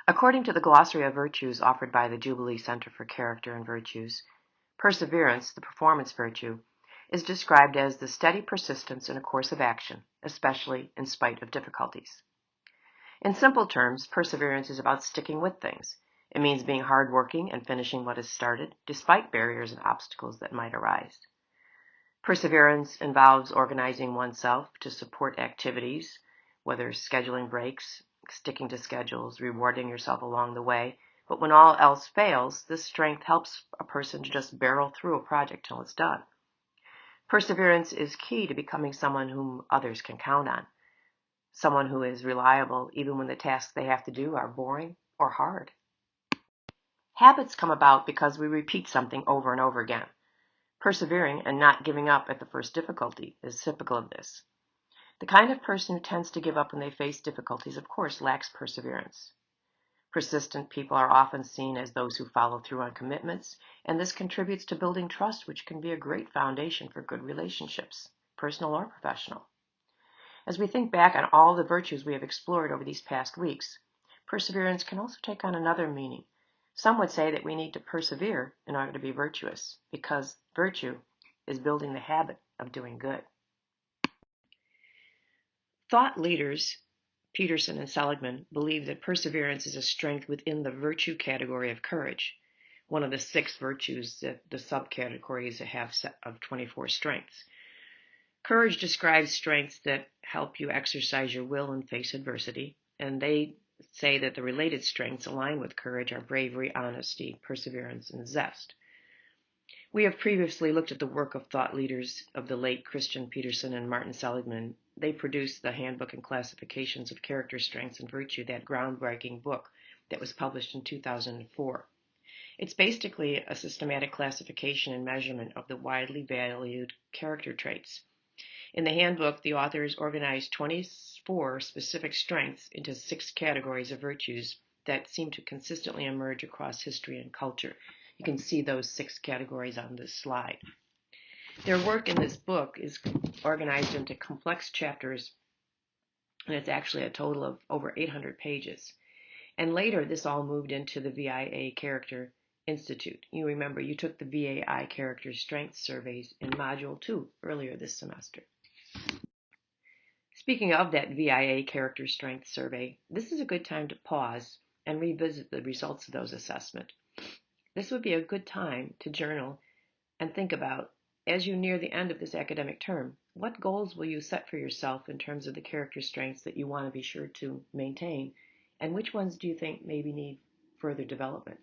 According to the glossary of virtues offered by the Jubilee Center for Character and Virtues, perseverance, the performance virtue, is described as the steady persistence in a course of action, especially in spite of difficulties. In simple terms, perseverance is about sticking with things. It means being hardworking and finishing what is started, despite barriers and obstacles that might arise. Perseverance involves organizing oneself to support activities, whether scheduling breaks, sticking to schedules, rewarding yourself along the way. But when all else fails, this strength helps a person to just barrel through a project till it's done. Perseverance is key to becoming someone whom others can count on, someone who is reliable even when the tasks they have to do are boring or hard. Habits come about because we repeat something over and over again. Persevering and not giving up at the first difficulty is typical of this. The kind of person who tends to give up when they face difficulties, of course, lacks perseverance. Persistent people are often seen as those who follow through on commitments, and this contributes to building trust, which can be a great foundation for good relationships, personal or professional. As we think back on all the virtues we have explored over these past weeks, perseverance can also take on another meaning. Some would say that we need to persevere in order to be virtuous, because virtue is building the habit of doing good. Thought leaders Peterson and Seligman believe that perseverance is a strength within the virtue category of courage, one of the 6 virtues that the subcategories have of 24 strengths. Courage describes strengths that help you exercise your will and face adversity, and they say that the related strengths aligned with courage are bravery, honesty, perseverance, and zest. We have previously looked at the work of thought leaders of the late Christian Peterson and Martin Seligman. They produced the Handbook and Classifications of Character Strengths and Virtue, that groundbreaking book that was published in 2004. It's basically a systematic classification and measurement of the widely valued character traits. In the handbook, the authors organized 24 specific strengths into 6 categories of virtues that seem to consistently emerge across history and culture. You can see those 6 categories on this slide. Their work in this book is organized into complex chapters, and it's actually a total of over 800 pages. And later, this all moved into the VIA Character Institute. You remember, you took the VAI Character Strength Surveys in Module 2 earlier this semester. Speaking of that VIA Character Strength Survey, this is a good time to pause and revisit the results of those assessments. This would be a good time to journal and think about, as you near the end of this academic term, what goals will you set for yourself in terms of the character strengths that you want to be sure to maintain, and which ones do you think maybe need further development?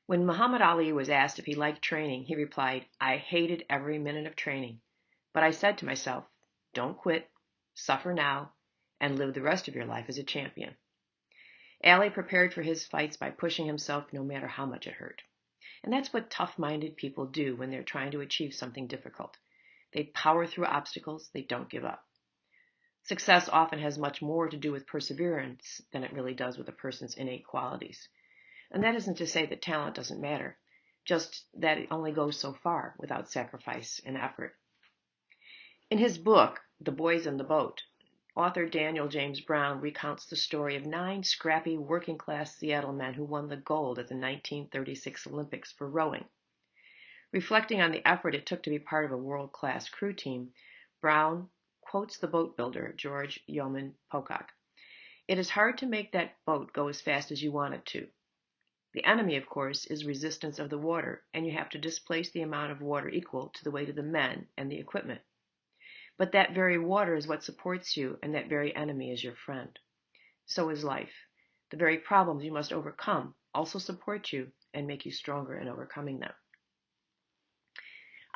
When Muhammad Ali was asked if he liked training, he replied, "I hated every minute of training. But I said to myself, don't quit, suffer now, and live the rest of your life as a champion." Ali prepared for his fights by pushing himself no matter how much it hurt. And that's what tough-minded people do when they're trying to achieve something difficult. They power through obstacles, they don't give up. Success often has much more to do with perseverance than it really does with a person's innate qualities. And that isn't to say that talent doesn't matter, just that it only goes so far without sacrifice and effort. In his book, The Boys in the Boat, author Daniel James Brown recounts the story of 9 scrappy working-class Seattle men who won the gold at the 1936 Olympics for rowing. Reflecting on the effort it took to be part of a world-class crew team, Brown quotes the boat builder, George Yeoman Pocock. "It is hard to make that boat go as fast as you want it to. The enemy, of course, is resistance of the water, and you have to displace the amount of water equal to the weight of the men and the equipment. But that very water is what supports you, and that very enemy is your friend. So is life. The very problems you must overcome also support you and make you stronger in overcoming them."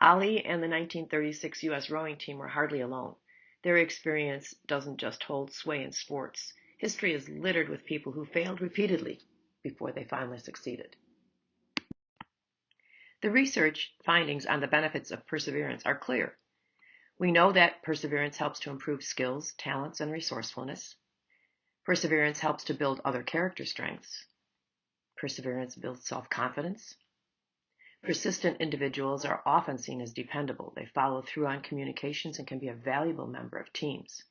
Ali and the 1936 U.S. rowing team were hardly alone. Their experience doesn't just hold sway in sports. History is littered with people who failed repeatedly before they finally succeeded. The research findings on the benefits of perseverance are clear. We know that perseverance helps to improve skills, talents, and resourcefulness. Perseverance helps to build other character strengths. Perseverance builds self-confidence. Persistent individuals are often seen as dependable. They follow through on communications and can be a valuable member of teams.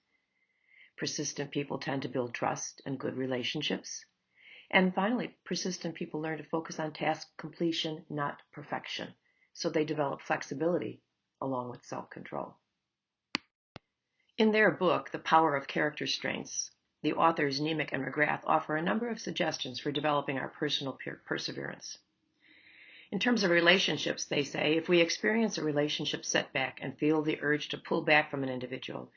Persistent people tend to build trust and good relationships. And finally, persistent people learn to focus on task completion, not perfection. So they develop flexibility along with self-control. In their book, The Power of Character Strengths, the authors Nemec and McGrath offer a number of suggestions for developing our personal perseverance. In terms of relationships, they say, if we experience a relationship setback and feel the urge to pull back from an individual,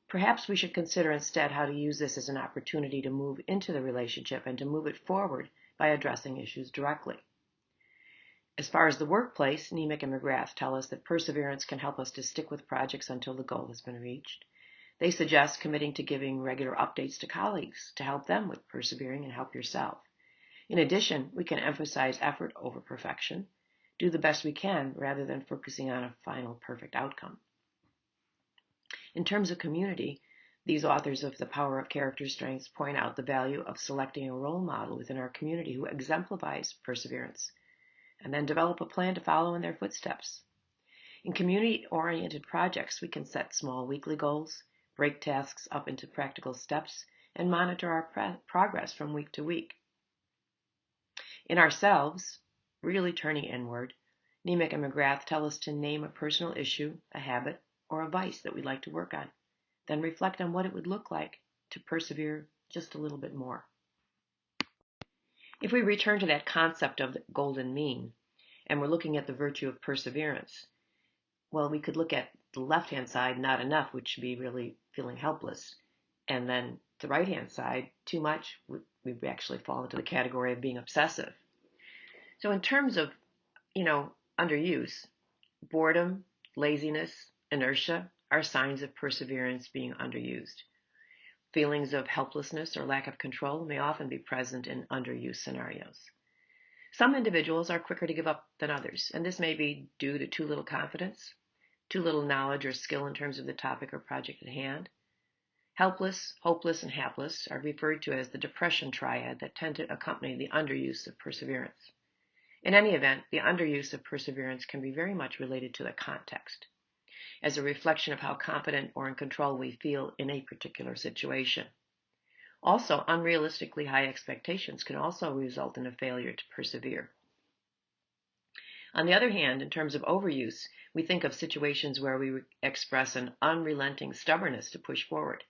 perhaps we should consider instead how to use this as an opportunity to move into the relationship and to move it forward by addressing issues directly. As far as the workplace, Nemec and McGrath tell us that perseverance can help us to stick with projects until the goal has been reached. They suggest committing to giving regular updates to colleagues to help them with persevering and help yourself. In addition, we can emphasize effort over perfection, do the best we can rather than focusing on a final perfect outcome. In terms of community, these authors of The Power of Character Strengths point out the value of selecting a role model within our community who exemplifies perseverance, and then develop a plan to follow in their footsteps. In community-oriented projects, we can set small weekly goals, break tasks up into practical steps, and monitor our progress from week to week. In ourselves, really turning inward, Nemec and McGrath tell us to name a personal issue, a habit, or a vice that we'd like to work on, then reflect on what it would look like to persevere just a little bit more. If we return to that concept of the golden mean, and we're looking at the virtue of perseverance, well, we could look at the left-hand side, not enough, which would be really feeling helpless, and then the right-hand side, too much, we actually fall into the category of being obsessive. So in terms of, underuse, boredom, laziness, inertia are signs of perseverance being underused. Feelings of helplessness or lack of control may often be present in underuse scenarios. Some individuals are quicker to give up than others, and this may be due to too little confidence, too little knowledge or skill in terms of the topic or project at hand. Helpless, hopeless, and hapless are referred to as the depression triad that tend to accompany the underuse of perseverance. In any event, the underuse of perseverance can be very much related to the context, as a reflection of how confident or in control we feel in a particular situation. Also, unrealistically high expectations can also result in a failure to persevere. On the other hand, in terms of overuse, we think of situations where we express an unrelenting stubbornness to push forward,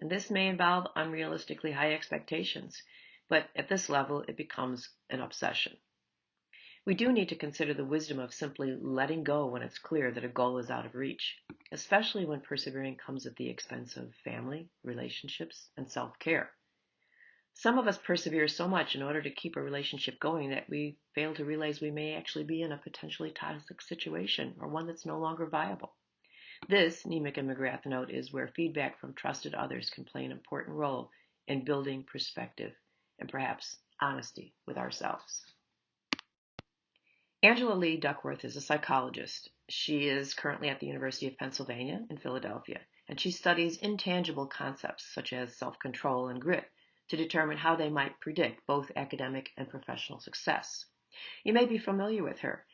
and this may involve unrealistically high expectations, but at this level it becomes an obsession. We do need to consider the wisdom of simply letting go when it's clear that a goal is out of reach, especially when persevering comes at the expense of family, relationships, and self-care. Some of us persevere so much in order to keep a relationship going that we fail to realize we may actually be in a potentially toxic situation or one that's no longer viable. This, Nemec and McGrath note, is where feedback from trusted others can play an important role in building perspective and perhaps honesty with ourselves. Angela Lee Duckworth is a psychologist. She is currently at the University of Pennsylvania in Philadelphia, and she studies intangible concepts such as self-control and grit to determine how they might predict both academic and professional success. You may be familiar with her.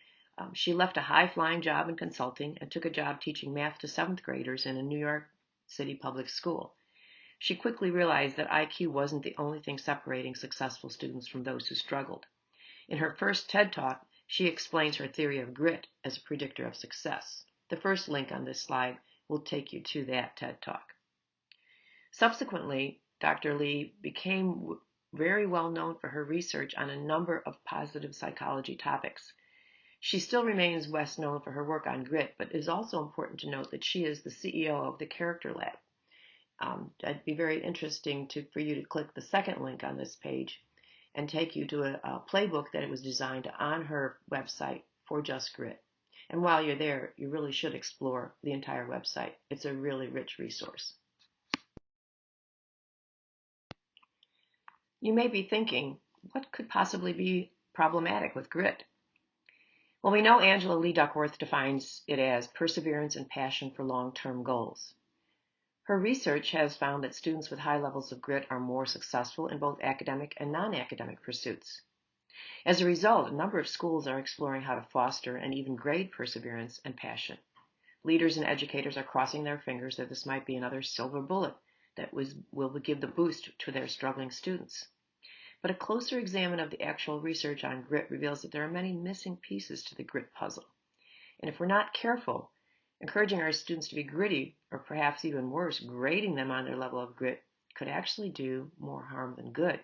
She left a high-flying job in consulting and took a job teaching math to 7th graders in a New York City public school. She quickly realized that IQ wasn't the only thing separating successful students from those who struggled. In her first TED Talk, she explains her theory of grit as a predictor of success. The first link on this slide will take you to that TED Talk. Subsequently, Dr. Lee became very well known for her research on a number of positive psychology topics. She still remains best known for her work on grit, but it is also important to note that she is the CEO of the Character Lab. It'd be very interesting for you to click the second link on this page and take you to a playbook that it was designed on her website for Just Grit. And while you're there, you really should explore the entire website. It's a really rich resource. You may be thinking, what could possibly be problematic with grit? Well, we know Angela Lee Duckworth defines it as perseverance and passion for long-term goals. Her research has found that students with high levels of grit are more successful in both academic and non-academic pursuits. As a result, a number of schools are exploring how to foster and even grade perseverance and passion. Leaders and educators are crossing their fingers that this might be another silver bullet that will give the boost to their struggling students. But a closer examine of the actual research on grit reveals that there are many missing pieces to the grit puzzle. And if we're not careful, encouraging our students to be gritty, or perhaps even worse, grading them on their level of grit, could actually do more harm than good.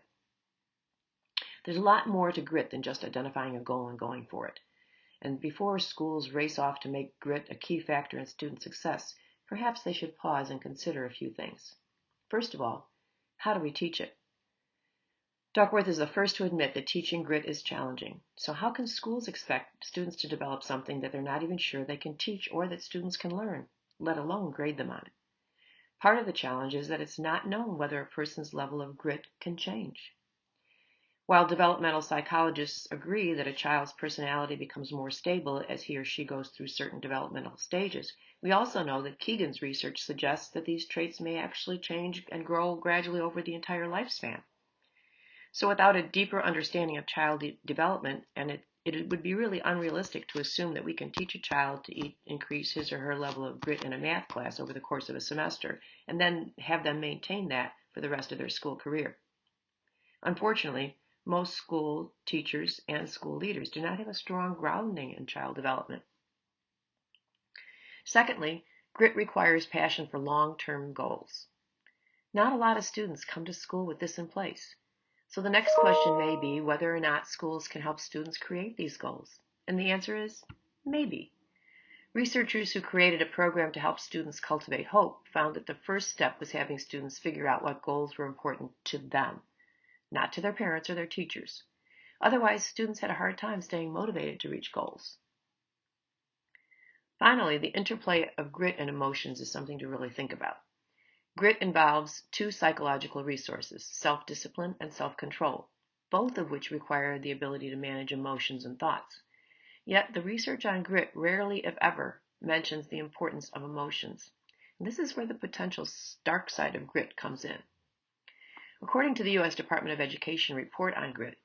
There's a lot more to grit than just identifying a goal and going for it. And before schools race off to make grit a key factor in student success, perhaps they should pause and consider a few things. First of all, how do we teach it? Duckworth is the first to admit that teaching grit is challenging. So how can schools expect students to develop something that they're not even sure they can teach or that students can learn, let alone grade them on it? Part of the challenge is that it's not known whether a person's level of grit can change. While developmental psychologists agree that a child's personality becomes more stable as he or she goes through certain developmental stages, we also know that Keegan's research suggests that these traits may actually change and grow gradually over the entire lifespan. So without a deeper understanding of child development, and it would be really unrealistic to assume that we can teach a child to increase his or her level of grit in a math class over the course of a semester, and then have them maintain that for the rest of their school career. Unfortunately, most school teachers and school leaders do not have a strong grounding in child development. Secondly, grit requires passion for long-term goals. Not a lot of students come to school with this in place. So the next question may be whether or not schools can help students create these goals. And the answer is maybe. Researchers who created a program to help students cultivate hope found that the first step was having students figure out what goals were important to them, not to their parents or their teachers. Otherwise, students had a hard time staying motivated to reach goals. Finally, the interplay of grit and emotions is something to really think about. Grit involves two psychological resources, self-discipline and self-control, both of which require the ability to manage emotions and thoughts. Yet the research on grit rarely, if ever, mentions the importance of emotions. And this is where the potential dark side of grit comes in. According to the U.S. Department of Education report on grit,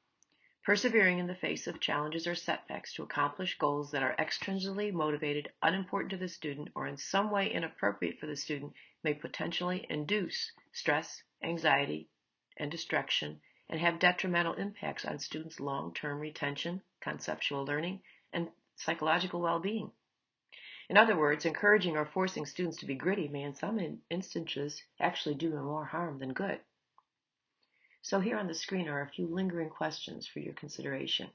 persevering in the face of challenges or setbacks to accomplish goals that are extrinsically motivated, unimportant to the student, or in some way inappropriate for the student may potentially induce stress, anxiety, and distraction, and have detrimental impacts on students' long-term retention, conceptual learning, and psychological well-being. In other words, encouraging or forcing students to be gritty may in some instances actually do more harm than good. So here on the screen are a few lingering questions for your consideration.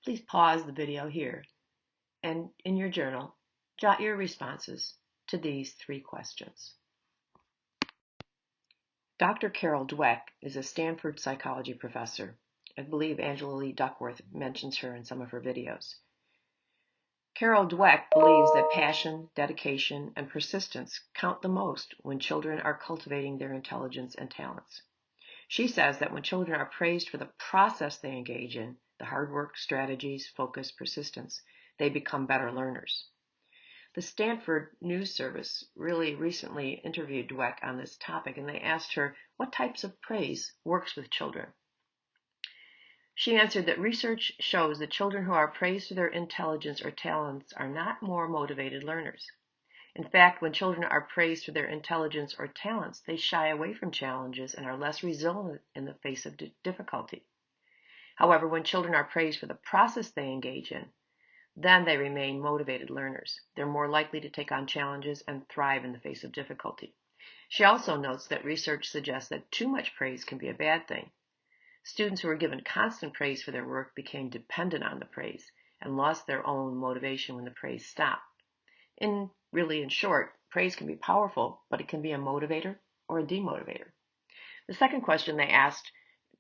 Please pause the video here and in your journal, jot your responses to these three questions. Dr. Carol Dweck is a Stanford psychology professor. I believe Angela Lee Duckworth mentions her in some of her videos. Carol Dweck believes that passion, dedication, and persistence count the most when children are cultivating their intelligence and talents. She says that when children are praised for the process they engage in, the hard work, strategies, focus, persistence, they become better learners. The Stanford News Service really recently interviewed Dweck on this topic, and they asked her what types of praise works with children. She answered that research shows that children who are praised for their intelligence or talents are not more motivated learners. In fact, when children are praised for their intelligence or talents, they shy away from challenges and are less resilient in the face of difficulty. However, when children are praised for the process they engage in, then they remain motivated learners. They're more likely to take on challenges and thrive in the face of difficulty. She also notes that research suggests that too much praise can be a bad thing. Students who were given constant praise for their work became dependent on the praise and lost their own motivation when the praise stopped. In short, praise can be powerful, but it can be a motivator or a demotivator. The second question they asked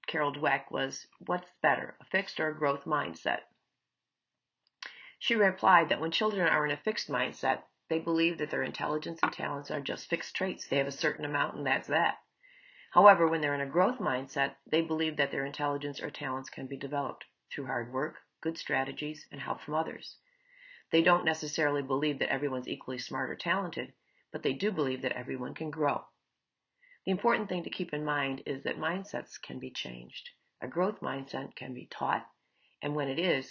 Carol Dweck was, what's better, a fixed or a growth mindset? She replied that when children are in a fixed mindset, they believe that their intelligence and talents are just fixed traits. They have a certain amount and that's that. However, when they're in a growth mindset, they believe that their intelligence or talents can be developed through hard work, good strategies, and help from others. They don't necessarily believe that everyone's equally smart or talented, but they do believe that everyone can grow. The important thing to keep in mind is that mindsets can be changed. A growth mindset can be taught, and when it is,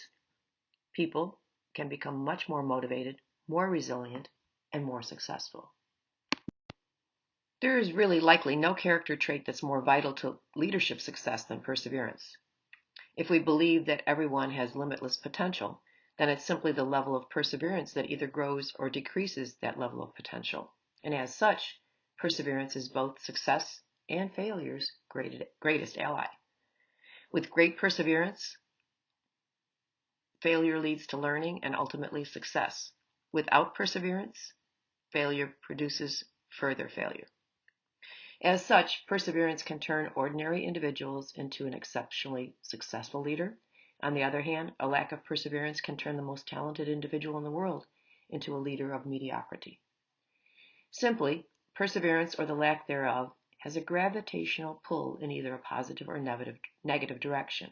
people can become much more motivated, more resilient, and more successful. There is really likely no character trait that's more vital to leadership success than perseverance. If we believe that everyone has limitless potential, then it's simply the level of perseverance that either grows or decreases that level of potential. And as such, perseverance is both success and failure's greatest ally. With great perseverance, failure leads to learning and ultimately success. Without perseverance, failure produces further failure. As such, perseverance can turn ordinary individuals into an exceptionally successful leader. On the other hand, a lack of perseverance can turn the most talented individual in the world into a leader of mediocrity. Simply, perseverance or the lack thereof has a gravitational pull in either a positive or negative direction.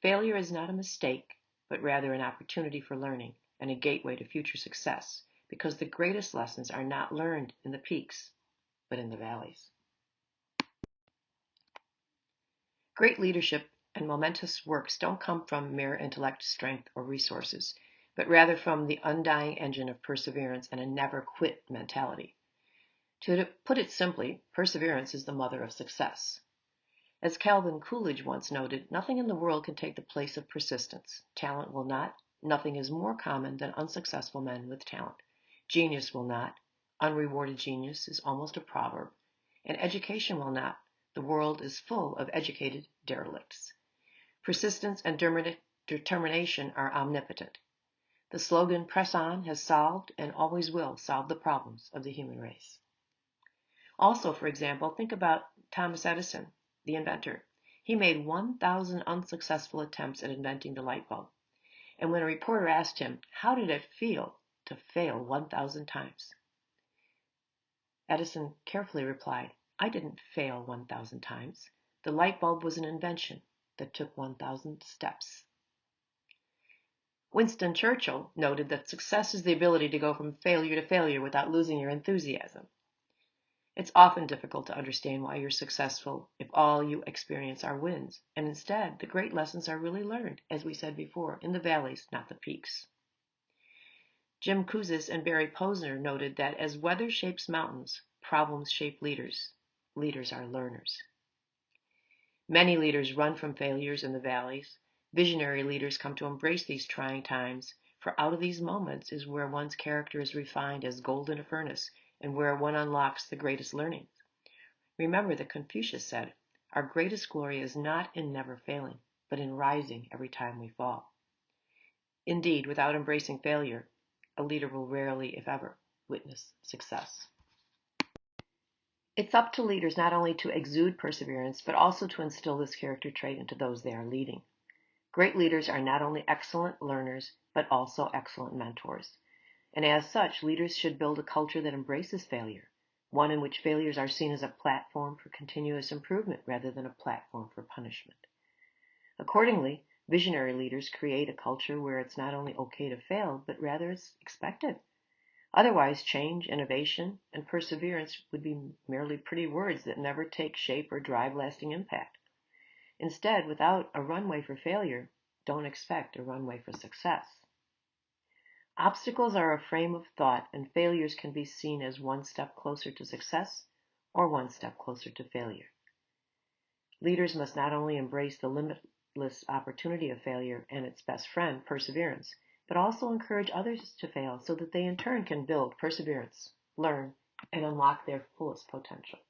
Failure is not a mistake, but rather an opportunity for learning and a gateway to future success, because the greatest lessons are not learned in the peaks, but in the valleys. Great leadership and momentous works don't come from mere intellect, strength, or resources, but rather from the undying engine of perseverance and a never quit mentality. To put it simply, perseverance is the mother of success. As Calvin Coolidge once noted, nothing in the world can take the place of persistence. Talent will not. Nothing is more common than unsuccessful men with talent. Genius will not. Unrewarded genius is almost a proverb. And education will not. The world is full of educated derelicts. Persistence and determination are omnipotent. The slogan, "Press on," has solved and always will solve the problems of the human race. Also, for example, think about Thomas Edison, the inventor. He made 1,000 unsuccessful attempts at inventing the light bulb. And when a reporter asked him, how did it feel to fail 1,000 times? Edison carefully replied, I didn't fail 1,000 times. The light bulb was an invention that took 1,000 steps. Winston Churchill noted that success is the ability to go from failure to failure without losing your enthusiasm. It's often difficult to understand why you're successful if all you experience are wins, and instead, the great lessons are really learned, as we said before, in the valleys, not the peaks. Jim Kouzes and Barry Posner noted that as weather shapes mountains, problems shape leaders. Leaders are learners. Many leaders run from failures in the valleys. Visionary leaders come to embrace these trying times, for out of these moments is where one's character is refined as gold in a furnace, and where one unlocks the greatest learnings. Remember that Confucius said, our greatest glory is not in never failing, but in rising every time we fall. Indeed, without embracing failure, a leader will rarely, if ever, witness success. It's up to leaders not only to exude perseverance, but also to instill this character trait into those they are leading. Great leaders are not only excellent learners, but also excellent mentors. And as such, leaders should build a culture that embraces failure, one in which failures are seen as a platform for continuous improvement rather than a platform for punishment. Accordingly, visionary leaders create a culture where it's not only okay to fail, but rather it's expected. Otherwise, change, innovation, and perseverance would be merely pretty words that never take shape or drive lasting impact. Instead, without a runway for failure, don't expect a runway for success. Obstacles are a frame of thought, and failures can be seen as one step closer to success or one step closer to failure. Leaders must not only embrace the limitless opportunity of failure and its best friend, perseverance, but also encourage others to fail so that they in turn can build perseverance, learn, and unlock their fullest potential.